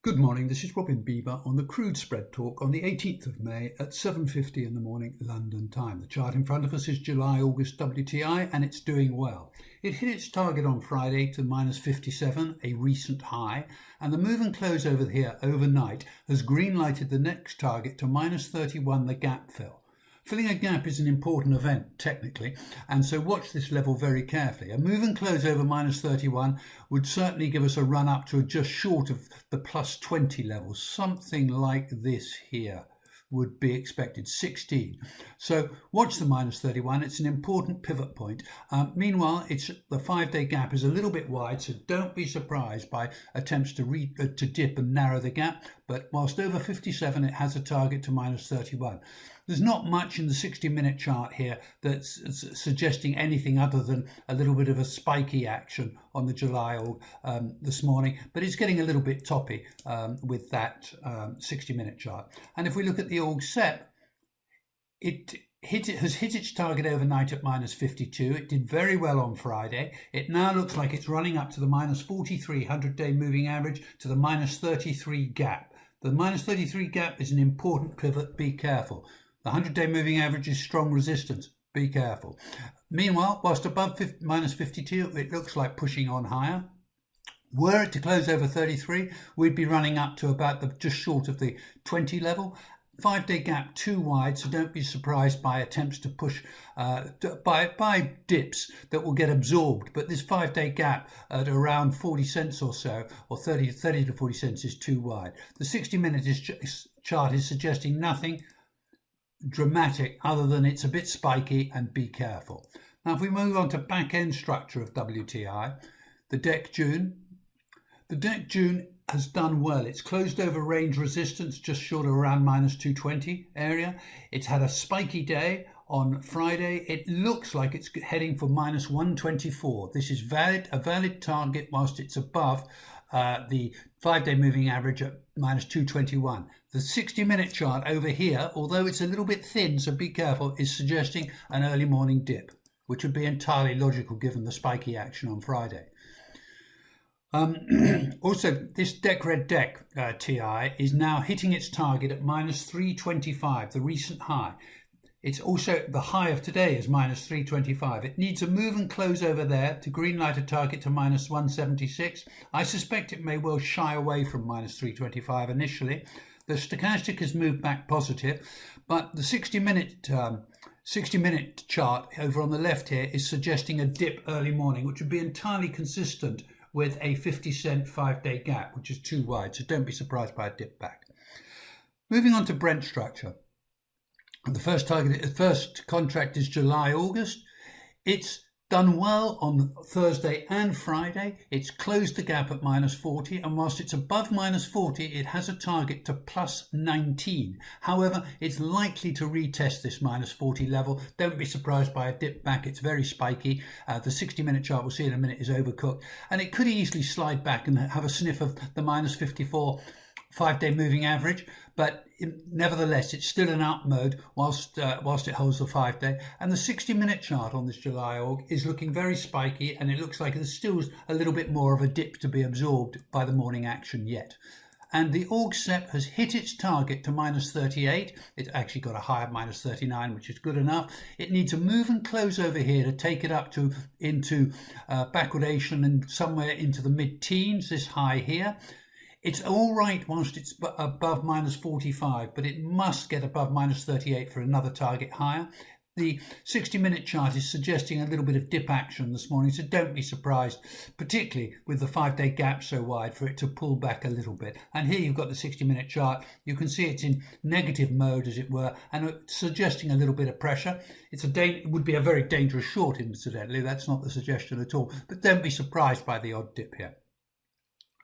Good morning, this is Robin Bieber on the Crude Spread Talk on the 18th of May at 7:50 in the morning London time. The chart in front of us is July-August WTI and it's doing well. It hit its target on Friday to minus 57, a recent high, and the move and close over here overnight has green-lighted the next target to minus 31, the gap fill. Filling a gap is an important event, technically, and so watch this level very carefully. A move and close over minus 31 would certainly give us a run up to just short of the plus 20 level. Something like this here would be expected, 16. So watch the minus 31. It's an important pivot point. Meanwhile, the 5-day gap is a little bit wide, so don't be surprised by attempts to dip and narrow the gap. But whilst over 57, it has a target to minus 31. There's not much in the 60-minute chart here that's suggesting anything other than a little bit of a spiky action on the July this morning, but it's getting a little bit toppy with that 60-minute chart. And if we look at the org SEP, it has hit its target overnight at minus 52. It did very well on Friday. It now looks like it's running up to the minus 43 100-day moving average to the minus 33 gap. The minus 33 gap is an important pivot. Be careful. The 100-day moving average is strong resistance. Be careful. Meanwhile, whilst above minus 52, it looks like pushing on higher. Were it to close over 33, we'd be running up to about just short of the 20 level. 5-day gap too wide, so don't be surprised by attempts to push by dips that will get absorbed. But this 5-day gap at around 40 cents or so, or 30 to 40 cents, is too wide. The 60-minute chart is suggesting nothing dramatic other than it's a bit spiky, and be careful. Now if we move on to back end structure of WTI, the DEC June has done well. It's closed over range resistance just short of around minus 220 area. It's had a spiky day on Friday. It looks like it's heading for minus 124. This is a valid target whilst it's above the 5-day moving average at minus 221. The 60-minute chart over here, although it's a little bit thin, so be careful, is suggesting an early morning dip, which would be entirely logical given the spiky action on Friday. Also, this Red DEC TI is now hitting its target at minus 325, the recent high. It's also the high of today is minus 325. It needs a move and close over there to greenlight a target to minus 176. I suspect it may well shy away from minus 325 initially. The stochastic has moved back positive, but the 60-minute chart over on the left here is suggesting a dip early morning, which would be entirely consistent with a 50-cent 5-day gap, which is too wide, so don't be surprised by a dip back. Moving on to Brent structure. The first contract is July-August. It's done well on Thursday and Friday. It's closed the gap at minus 40, and whilst it's above minus 40, it has a target to plus 19. However, it's likely to retest this minus 40 level. Don't be surprised by a dip back. It's very spiky. The 60-minute chart, we'll see in a minute, is overcooked, and it could easily slide back and have a sniff of the minus 54 5-day moving average, but nevertheless it's still in up mode whilst it holds the 5-day. And the 60-minute chart on this July org is looking very spiky, and it looks like there's still a little bit more of a dip to be absorbed by the morning action yet. And the org SEP has hit its target to minus 38. It's actually got a high of minus 39, which is good enough. It needs a move and close over here to take it up into backwardation and somewhere into the mid-teens, this high here. It's all right whilst it's above minus 45, but it must get above minus 38 for another target higher. The 60-minute chart is suggesting a little bit of dip action this morning, so don't be surprised, particularly with the 5-day gap so wide, for it to pull back a little bit. And here you've got the 60-minute chart. You can see it's in negative mode, as it were, and it's suggesting a little bit of pressure. It would be a very dangerous short, incidentally. That's not the suggestion at all, but don't be surprised by the odd dip here.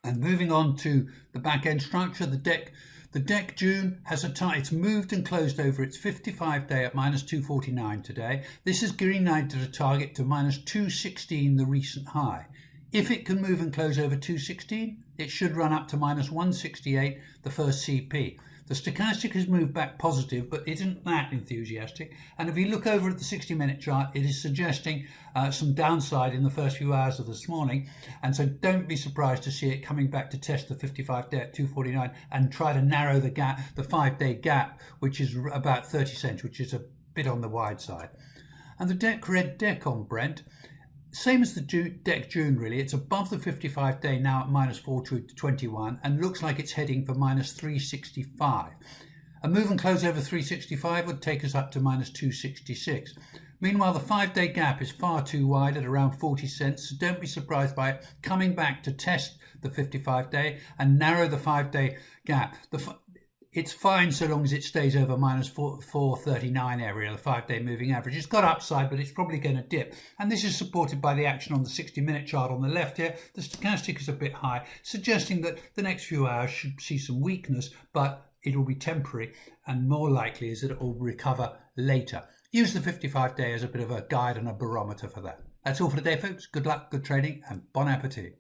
And moving on to the back end structure, the DEC June has it's moved and closed over its 55-day at minus 249 today. This has green-lighted a target to minus 216, the recent high. If it can move and close over 216, it should run up to minus 168, the first CP. The stochastic has moved back positive, but isn't that enthusiastic. And if you look over at the 60-minute chart, it is suggesting some downside in the first few hours of this morning. And so don't be surprised to see it coming back to test the 55-day at 249 and try to narrow the gap, the 5-day gap, which is about 30 cents, which is a bit on the wide side. And the red deck on Brent, same as the deck June really, it's above the 55-day now at minus 421 and looks like it's heading for minus 365. A move and close over 365 would take us up to minus 266. Meanwhile, the 5-day gap is far too wide at around 40 cents, so don't be surprised by it coming back to test the 55-day and narrow the 5-day gap. It's fine so long as it stays over minus 439 area, the 5-day moving average. It's got upside, but it's probably going to dip. And this is supported by the action on the 60-minute chart on the left here. The stochastic is a bit high, suggesting that the next few hours should see some weakness, but it will be temporary, and more likely is that it will recover later. Use the 55-day as a bit of a guide and a barometer for that. That's all for today, folks. Good luck, good trading, and bon appetit.